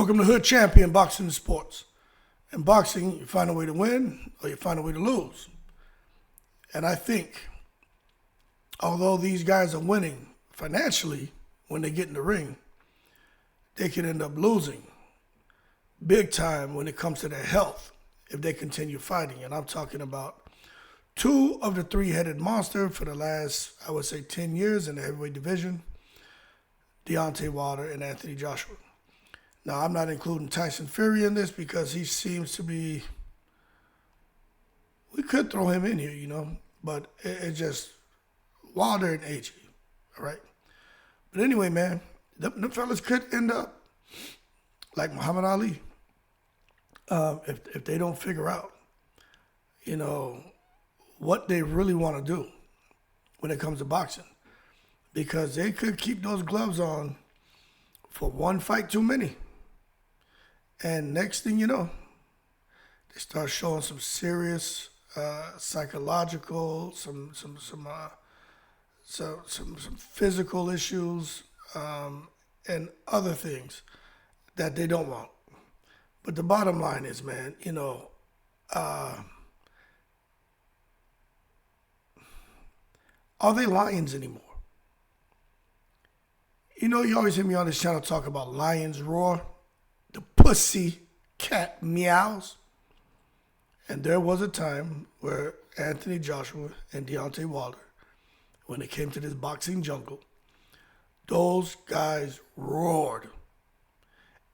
Welcome to Hood Champion Boxing and Sports. In boxing, you find a way to win or you find a way to lose. And I think, although these guys are winning financially when they get in the ring, they can end up losing big time when it comes to their health if they continue fighting. And I'm talking about two of the three-headed monster for the last, I would say, 10 years in the heavyweight division, Deontay Wilder and Anthony Joshua. Now, I'm not including Tyson Fury in this because he seems to be, we could throw him in here, but it's just Wilder and AJ, all right? But anyway, man, them fellas could end up like Muhammad Ali if they don't figure out, what they really want to do when it comes to boxing. Because they could keep those gloves on for one fight too many. And next thing you know, they start showing some serious psychological, some physical issues, and other things that they don't want. But the bottom line is, man, are they lions anymore? You always hear me on this channel talk about lions roar. The pussy cat meows. And there was a time where Anthony Joshua and Deontay Wilder, when it came to this boxing jungle, those guys roared.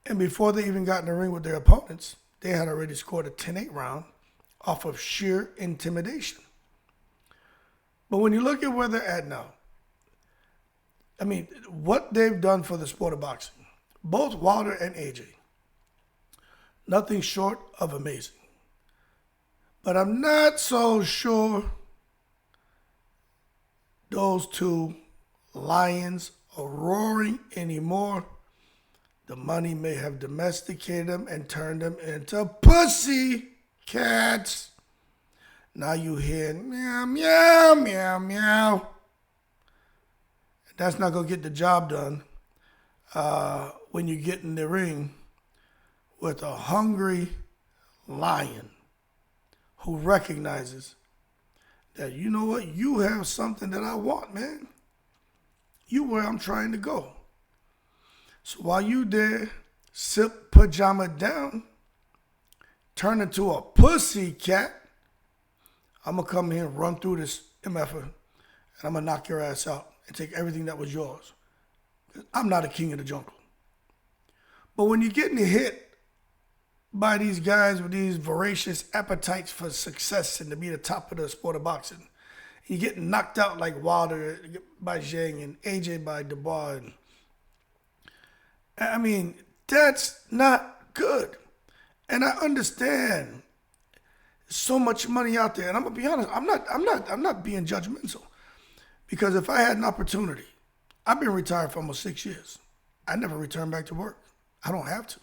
And before they even got in the ring with their opponents, they had already scored a 10-8 round off of sheer intimidation. But when you look at where they're at now, what they've done for the sport of boxing, both Wilder and AJ, nothing short of amazing. But I'm not so sure those two lions are roaring anymore. The money may have domesticated them and turned them into pussy cats. Now you hear meow, meow, meow, meow. That's not going to get the job done when you get in the ring with a hungry lion who recognizes that, you know what, you have something that I want, man. You where I'm trying to go. So while you there, sit pajama down, turn into a pussy cat, I'm going to come here and run through this MFer, and I'm going to knock your ass out and take everything that was yours. I'm not a king of the jungle. But when you're getting hit by these guys with these voracious appetites for success and to be the top of the sport of boxing, you get knocked out like Wilder by Zhang and AJ by Dubois. That's not good. And I understand so much money out there. And I'm gonna be honest, I'm not being judgmental. Because if I had an opportunity, I've been retired for almost 6 years. I never returned back to work. I don't have to.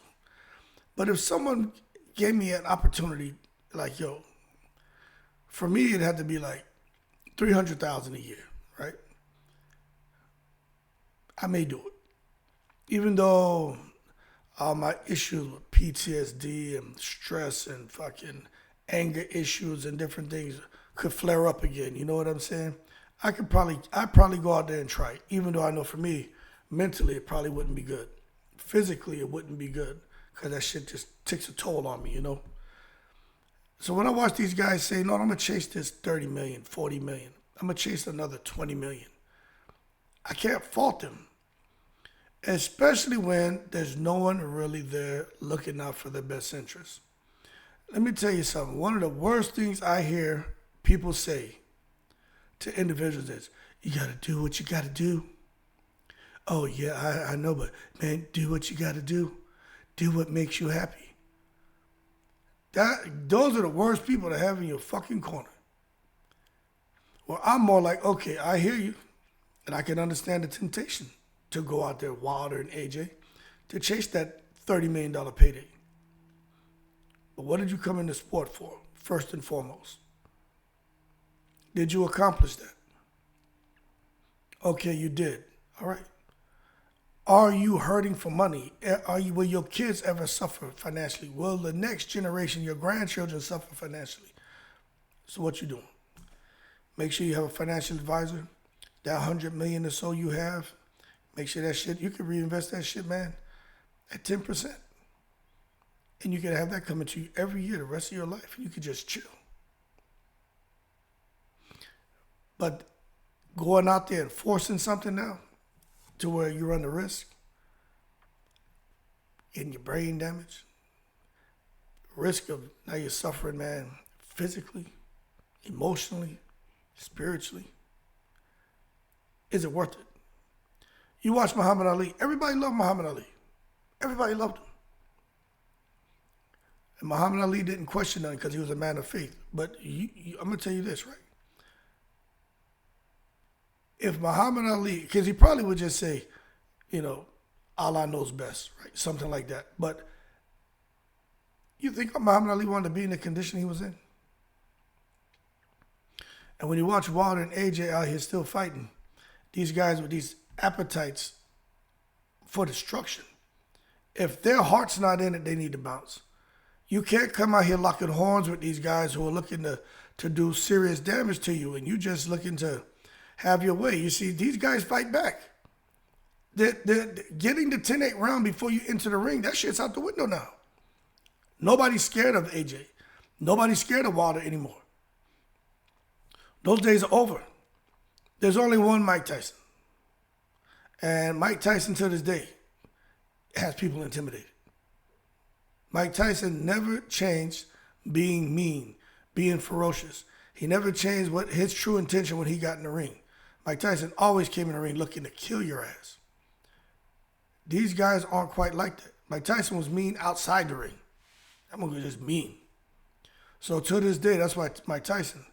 But if someone gave me an opportunity, like, for me, it had to be like $300,000 a year, right? I may do it. Even though all my issues with PTSD and stress and fucking anger issues and different things could flare up again. You know what I'm saying? I'd probably go out there and try it, even though I know for me, mentally, it probably wouldn't be good. Physically, it wouldn't be good because that shit just takes a toll on me, So when I watch these guys say, no, I'm going to chase this 30 million, 40 million. I'm going to chase another 20 million. I can't fault them, especially when there's no one really there looking out for their best interests. Let me tell you something. One of the worst things I hear people say to individuals is, you got to do what you got to do. Oh, yeah, I know, but, man, do what you got to do. Do what makes you happy. Those are the worst people to have in your fucking corner. Well, I'm more like, okay, I hear you, and I can understand the temptation to go out there, Wilder and AJ, to chase that $30 million payday. But what did you come into sport for, first and foremost? Did you accomplish that? Okay, you did. All right. Are you hurting for money? Will your kids ever suffer financially? Will the next generation, your grandchildren, suffer financially? So what you doing? Make sure you have a financial advisor. That 100 million or so you have, make sure that shit, you can reinvest that shit, man, at 10%. And you can have that coming to you every year the rest of your life. You can just chill. But going out there and forcing something now to where you run the risk, getting your brain damaged, risk of now you're suffering, man, physically, emotionally, spiritually. Is it worth it? You watch Muhammad Ali. Everybody loved Muhammad Ali. Everybody loved him. And Muhammad Ali didn't question nothing because he was a man of faith. But I'm going to tell you this, right? If Muhammad Ali, because he probably would just say, Allah knows best, right? Something like that. But you think Muhammad Ali wanted to be in the condition he was in? And when you watch Wilder and AJ out here still fighting, these guys with these appetites for destruction, if their heart's not in it, they need to bounce. You can't come out here locking horns with these guys who are looking to do serious damage to you, and you just looking to have your way. You see, these guys fight back. They're getting the 10-8 round before you enter the ring, that shit's out the window now. Nobody's scared of AJ. Nobody's scared of Wilder anymore. Those days are over. There's only one Mike Tyson. And Mike Tyson to this day has people intimidated. Mike Tyson never changed being mean, being ferocious. He never changed what his true intention when he got in the ring. Mike Tyson always came in the ring looking to kill your ass. These guys aren't quite like that. Mike Tyson was mean outside the ring. That one was just mean. So to this day, that's why Mike Tyson,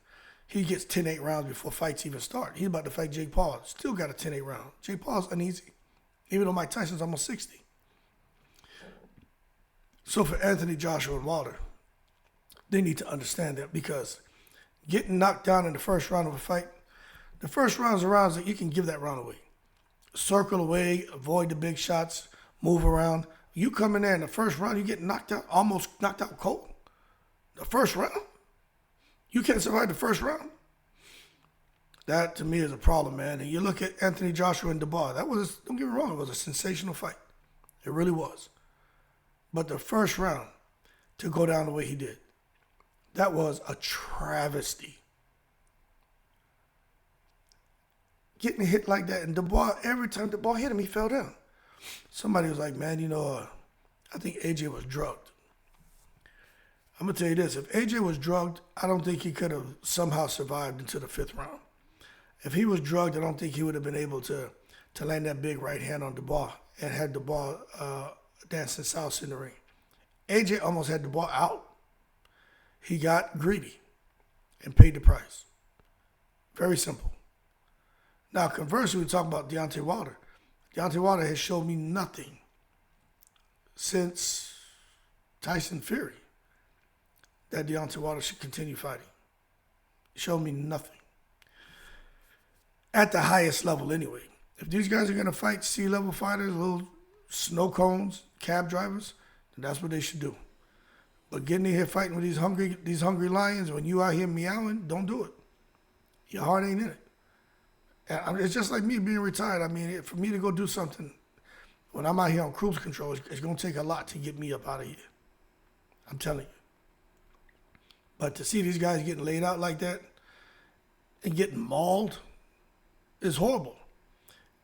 he gets 10-8 rounds before fights even start. He's about to fight Jake Paul. Still got a 10-8 round. Jake Paul's uneasy, even though Mike Tyson's almost 60. So for Anthony Joshua and Wilder, they need to understand that, because getting knocked down in the first round of a fight, the first rounds are rounds that you can give that round away. Circle away, avoid the big shots, move around. You come in there in the first round, you get knocked out, almost knocked out cold. The first round? You can't survive the first round? That, to me, is a problem, man. And you look at Anthony Joshua and Dubois. That was, don't get me wrong, it was a sensational fight. It really was. But the first round, to go down the way he did, that was a travesty. Getting hit like that, and Dubois, every time Dubois hit him, he fell down. Somebody was like, man, I think AJ was drugged. I'm going to tell you this. If AJ was drugged, I don't think he could have somehow survived into the fifth round. If he was drugged, I don't think he would have been able to land that big right hand on Dubois and had Dubois dancing salsa in the ring. AJ almost had Dubois out. He got greedy and paid the price. Very simple. Now, conversely, we talk about Deontay Wilder. Deontay Wilder has showed me nothing since Tyson Fury that Deontay Wilder should continue fighting. Showed me nothing. At the highest level, anyway. If these guys are going to fight C-level fighters, little snow cones, cab drivers, then that's what they should do. But getting in here fighting with these hungry lions, when you out here meowing, don't do it. Your heart ain't in it. And it's just like me being retired. I mean, for me to go do something, when I'm out here on cruise control, it's going to take a lot to get me up out of here. I'm telling you. But to see these guys getting laid out like that and getting mauled is horrible.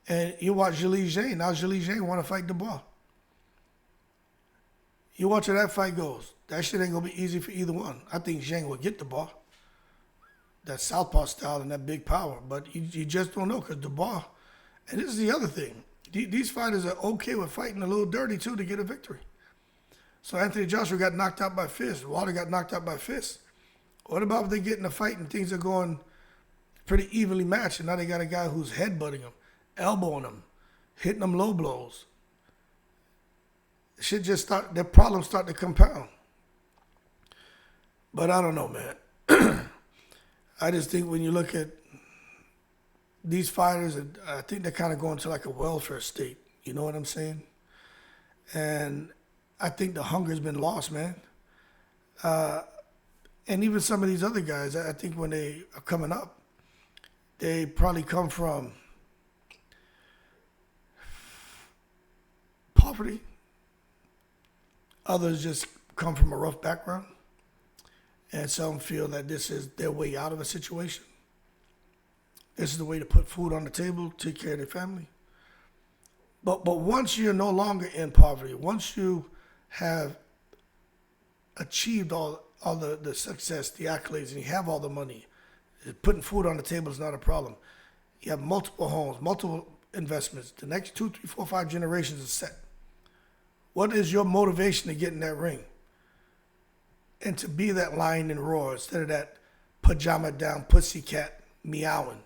And you watch Zhilei Zhang. Now Zhilei Zhang want to fight Dubois. You watch how that fight goes. That shit ain't going to be easy for either one. I think Zhang will get Dubois. That southpaw style and that big power. But you just don't know, because Dubois, and this is the other thing, these fighters are okay with fighting a little dirty too to get a victory. So Anthony Joshua got knocked out by fists. Wilder got knocked out by fists. What about if they get in a fight and things are going pretty evenly matched, and now they got a guy who's headbutting them, elbowing them, hitting them low blows? Shit just their problems start to compound. But I don't know, man. I just think when you look at these fighters, I think they're kind of going to like a welfare state. You know what I'm saying? And I think the hunger's been lost, man. And even some of these other guys, I think when they are coming up, they probably come from poverty. Others just come from a rough background. And some feel that this is their way out of a situation. This is the way to put food on the table, take care of their family. But once you're no longer in poverty, once you have achieved all the success, the accolades, and you have all the money, putting food on the table is not a problem. You have multiple homes, multiple investments. The next 2, 3, 4, 5 generations is set. What is your motivation to get in that ring? And to be that lion and roar instead of that pajama down pussycat meowing.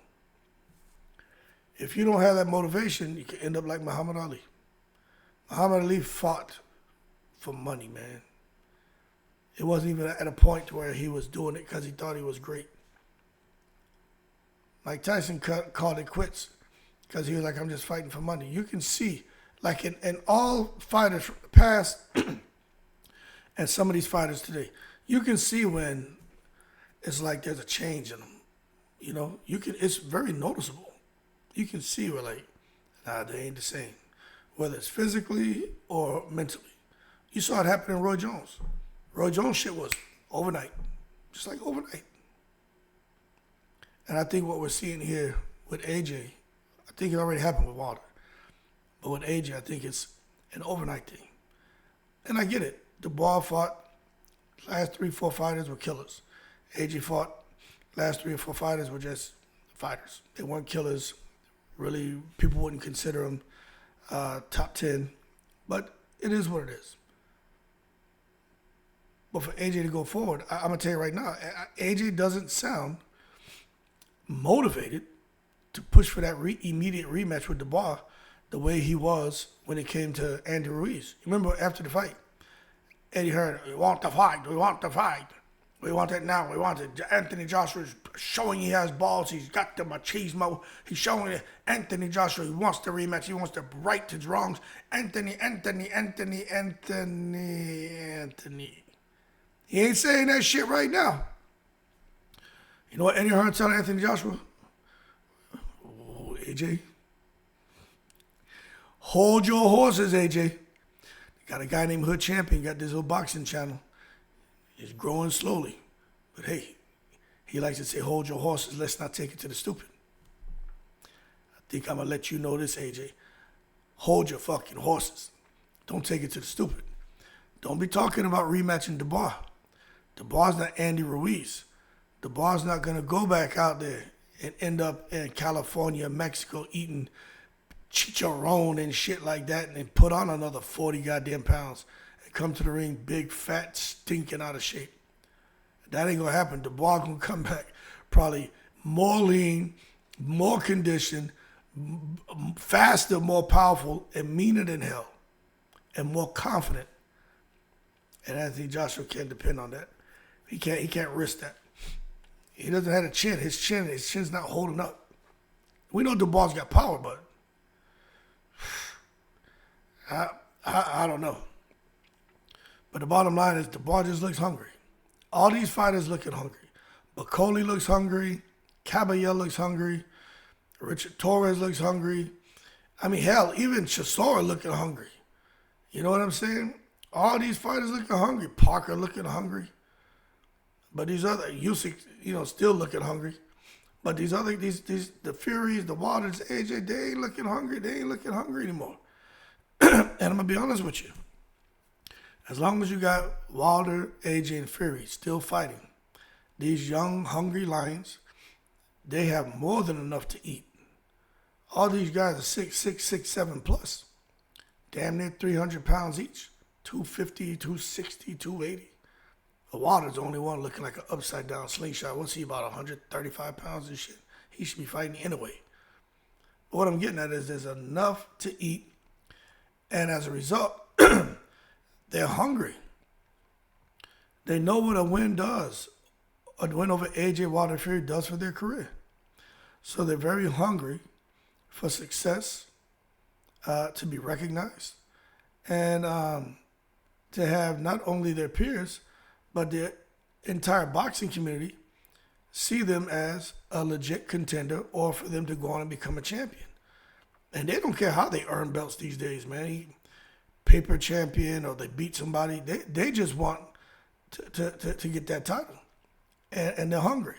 If you don't have that motivation, you can end up like Muhammad Ali. Muhammad Ali fought for money, man. It wasn't even at a point where he was doing it because he thought he was great. Mike Tyson called it quits because he was like, I'm just fighting for money. You can see, like in all fighters from the past and some of these fighters today, you can see when it's like there's a change in them. You know, it's very noticeable. You can see we're like, nah, they ain't the same. Whether it's physically or mentally. You saw it happen in Roy Jones. Roy Jones shit was overnight. Just like overnight. And I think what we're seeing here with AJ, I think it already happened with Wilder. But with AJ, I think it's an overnight thing. And I get it. Dubois fought. Last 3, 4 fighters were killers. AJ fought. Last 3 or 4 fighters were just fighters. They weren't killers. Really, people wouldn't consider them top 10. But it is what it is. But for AJ to go forward, I'm going to tell you right now, AJ doesn't sound motivated to push for that immediate rematch with Dubois the way he was when it came to Andy Ruiz. You remember after the fight, Eddie Hearn, we want the fight, we want the fight. We want it now, we want it. Anthony Joshua's showing he has balls, he's got the machismo, he's showing it. Anthony Joshua, he wants the rematch, he wants to right his wrongs. Anthony. He ain't saying that shit right now. You know what Eddie Hearn telling Anthony Joshua? Oh, AJ. Hold your horses, AJ. Got a guy named Hood Champion, got this little boxing channel. It's growing slowly. But hey, he likes to say, hold your horses, let's not take it to the stupid. I think I'm going to let you know this, AJ. Hold your fucking horses. Don't take it to the stupid. Don't be talking about rematching Dubois. Dubois not Andy Ruiz. Dubois not going to go back out there and end up in California, Mexico, eating chicharron and shit like that and then put on another 40 goddamn pounds and come to the ring big, fat, stinking out of shape. That ain't going to happen. Dubois going to come back probably more lean, more conditioned, faster, more powerful, and meaner than hell, and more confident. And Anthony Joshua can't depend on that. He can't risk that. He doesn't have a chin. His chin's not holding up. We know Dubois got power, but I don't know. But the bottom line is Dubois just looks hungry. All these fighters looking hungry. Bacoli looks hungry. Caballero looks hungry. Richard Torres looks hungry. I mean, hell, even Chisora looking hungry. You know what I'm saying? All these fighters looking hungry. Parker looking hungry. But these other, Usyk, still looking hungry. But these the Furies, the Wilders, AJ, they ain't looking hungry. They ain't looking hungry anymore. And I'm going to be honest with you. As long as you got Wilder, AJ, and Fury still fighting, these young, hungry lions, they have more than enough to eat. All these guys are 6'6", 6'7" plus. Damn near 300 pounds each. 250, 260, 280. The Wilder's the only one looking like an upside down slingshot. What's he, about 135 pounds and shit? He should be fighting anyway. But what I'm getting at is there's enough to eat. And as a result, they're hungry. They know what a win does. A win over AJ Wilder Fury does for their career. So they're very hungry for success, to be recognized, and to have not only their peers, but the entire boxing community see them as a legit contender, or for them to go on and become a champion. And they don't care how they earn belts these days, man. Paper champion, or they beat somebody. They just want to get that title. And they're hungry.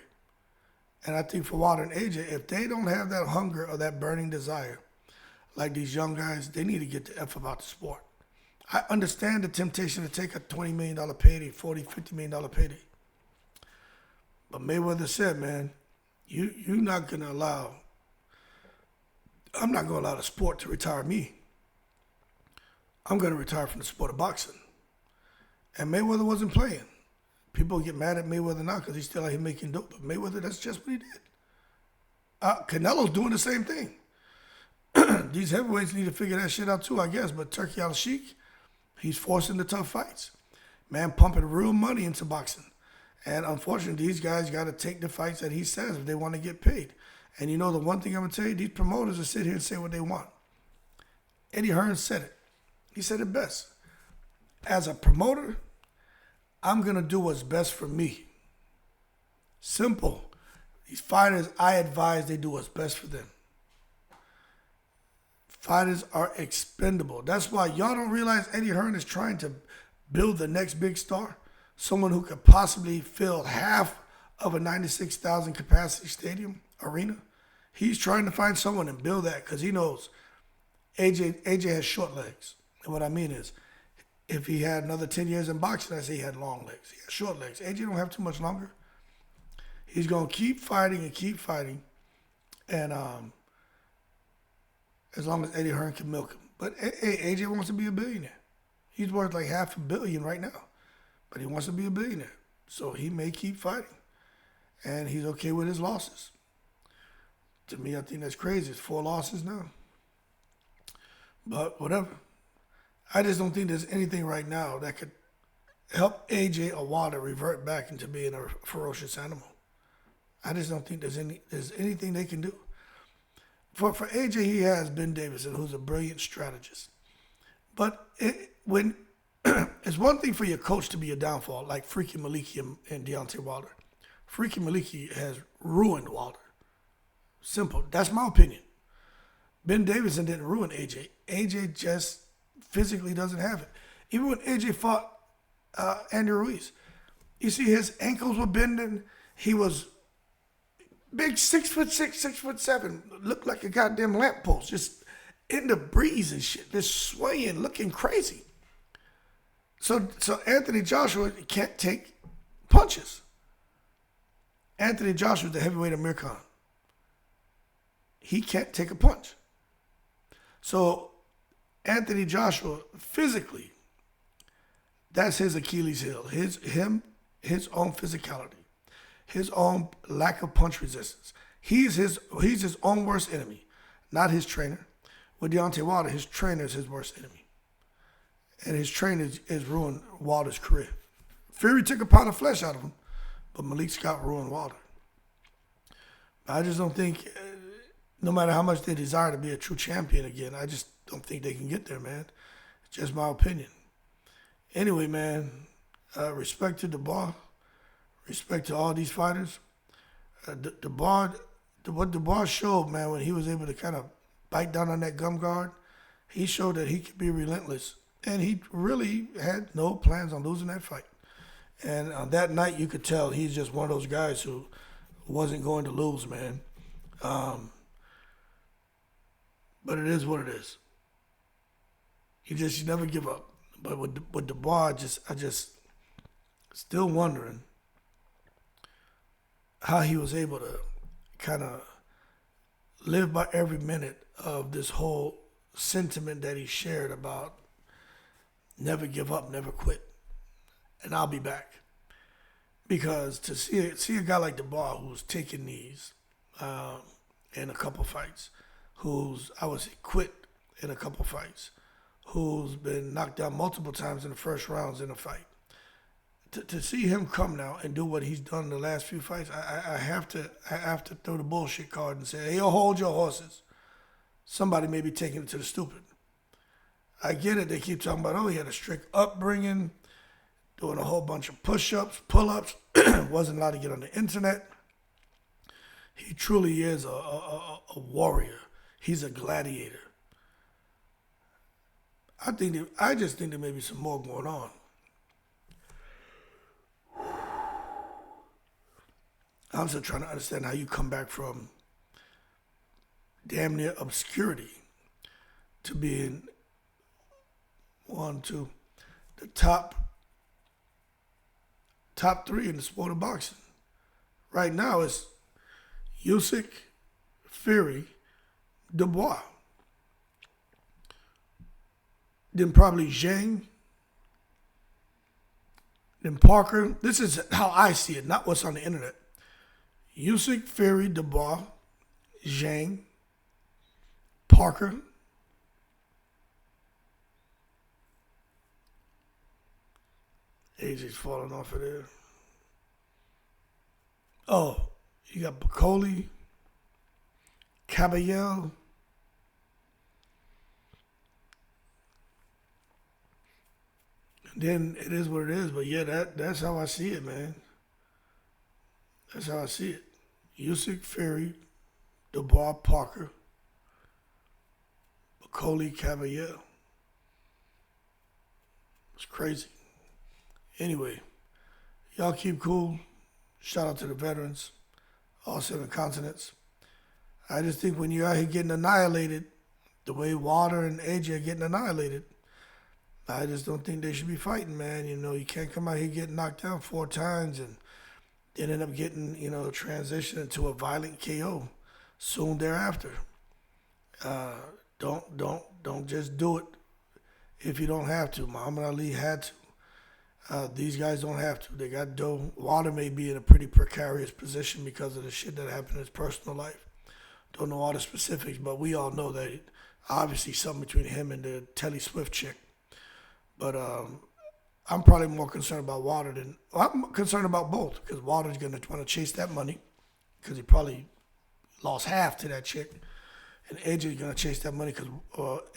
And I think for Wilder and AJ, if they don't have that hunger or that burning desire, like these young guys, they need to get the F about the sport. I understand the temptation to take a $20 million payday, $40, $50 million payday. But Mayweather said, man, you're not going to allow, I'm not going to allow the sport to retire me. I'm going to retire from the sport of boxing. And Mayweather wasn't playing. People get mad at Mayweather now because he's still out here making dope. But Mayweather, that's just what he did. Canelo's doing the same thing. These heavyweights need to figure that shit out too, I guess. But Turkey Al-Sheikh, he's forcing the tough fights. Man pumping real money into boxing. And unfortunately, these guys got to take the fights that he says if they want to get paid. And you know the one thing I'm going to tell you, these promoters will sit here and say what they want. Eddie Hearn said it. He said it best. As a promoter, I'm going to do what's best for me. Simple. These fighters, I advise they do what's best for them. Fighters are expendable. That's why y'all don't realize Eddie Hearn is trying to build the next big star. Someone who could possibly fill half of a 96,000 capacity stadium arena. He's trying to find someone and build that because he knows AJ has short legs. And what I mean is, if he had another 10 years in boxing, I say he had long legs. He had short legs. AJ don't have too much longer. He's going to keep fighting and keep fighting. And as long as Eddie Hearn can milk him. But AJ wants to be a billionaire. He's worth like $500 million right now. But he wants to be a billionaire. So he may keep fighting. And he's okay with his losses. To me, I think that's crazy. It's 4 losses now. But whatever. I just don't think there's anything right now that could help AJ or Wilder revert back into being a ferocious animal. I just don't think there's anything they can do. For AJ, he has Ben Davison, who's a brilliant strategist. But it's one thing for your coach to be a downfall, like Freaky Maliki and Deontay Wilder. Freaky Maliki has ruined Wilder. Simple. That's my opinion. Ben Davison didn't ruin AJ. AJ just physically doesn't have it. Even when AJ fought Andy Ruiz, you see his ankles were bending. He was big, 6'6", 6'7", looked like a goddamn lamppost, just in the breeze and shit, just swaying, looking crazy. So Anthony Joshua can't take punches. Anthony Joshua, the heavyweight Amir Khan, he can't take a punch. So Anthony Joshua, physically, that's his Achilles heel. His own physicality, his own lack of punch resistance. He's his own worst enemy, not his trainer. With Deontay Wilder, his trainer is his worst enemy. And his trainer has ruined Wilder's career. Fury took a pound of flesh out of him, but Malik Scott ruined Wilder. I just don't think, no matter how much they desire to be a true champion again, I just don't think they can get there, man. It's just my opinion. Anyway, man, respect to Dubois. Respect to all these fighters. What Dubois showed, man, when he was able to kind of bite down on that gum guard, he showed that he could be relentless. And he really had no plans on losing that fight. And on that night, you could tell he's just one of those guys who wasn't going to lose, man. But it is what it is. You never give up. But with Dubois, I just still wondering how he was able to kind of live by every minute of this whole sentiment that he shared about never give up, never quit, and I'll be back. Because to see a guy like Dubois who's taken knees in a couple fights, who's, I would say, quit in a couple fights, who's been knocked down multiple times in the first rounds in a fight, to see him come now and do what he's done in the last few fights, I have to throw the bullshit card and say, hey, hold your horses. Somebody may be taking it to the stupid. I get it. They keep talking about, oh, he had a strict upbringing, doing a whole bunch of push-ups, pull-ups, wasn't allowed to get on the internet. He truly is a warrior. He's a gladiator. I just think there may be some more going on. I'm still trying to understand how you come back from damn near obscurity to being the top three in the sport of boxing. Right now it's Usyk, Fury, Dubois. Then probably Zhang. Then Parker. This is how I see it, not what's on the internet. Usyk, Fury, Dubois, Zhang, Parker. AJ's falling off of there. Oh, you got Bacoli, Caballel. Then it is what it is. But yeah, that's how I see it, man. That's how I see it. Usyk, Fury, Dubois, Parker, Bacoli, Caballel. It's crazy. Anyway, y'all keep cool. Shout out to the veterans, all 7 continents. I just think when you're out here getting annihilated, the way Wilder and AJ are getting annihilated, I just don't think they should be fighting, man. You know, you can't come out here getting knocked down 4 times and then end up getting, transition into a violent KO soon thereafter. Don't just do it if you don't have to. Muhammad Ali had to. These guys don't have to. They got dough. Wilder may be in a pretty precarious position because of the shit that happened in his personal life. Don't know all the specifics, but we all know that obviously something between him and the Telly Swift chick. But I'm probably more concerned about Wilder I'm concerned about both because Wilder's going to want to chase that money because he probably lost half to that chick. And AJ's going to chase that money because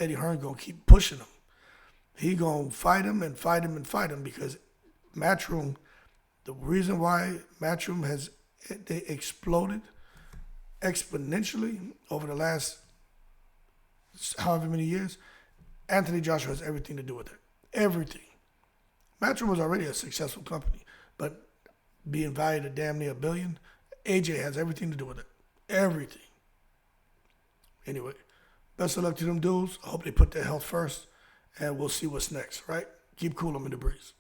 Eddie Hearn's going to keep pushing him. He going to fight him and fight him and fight him because Matchroom, the reason why Matchroom they exploded exponentially over the last however many years, Anthony Joshua has everything to do with it. Everything. Matchroom was already a successful company, but being valued at damn near $1 billion, AJ has everything to do with it. Everything. Anyway, best of luck to them dudes. I hope they put their health first, and we'll see what's next, right? Keep cool, I'm in the breeze.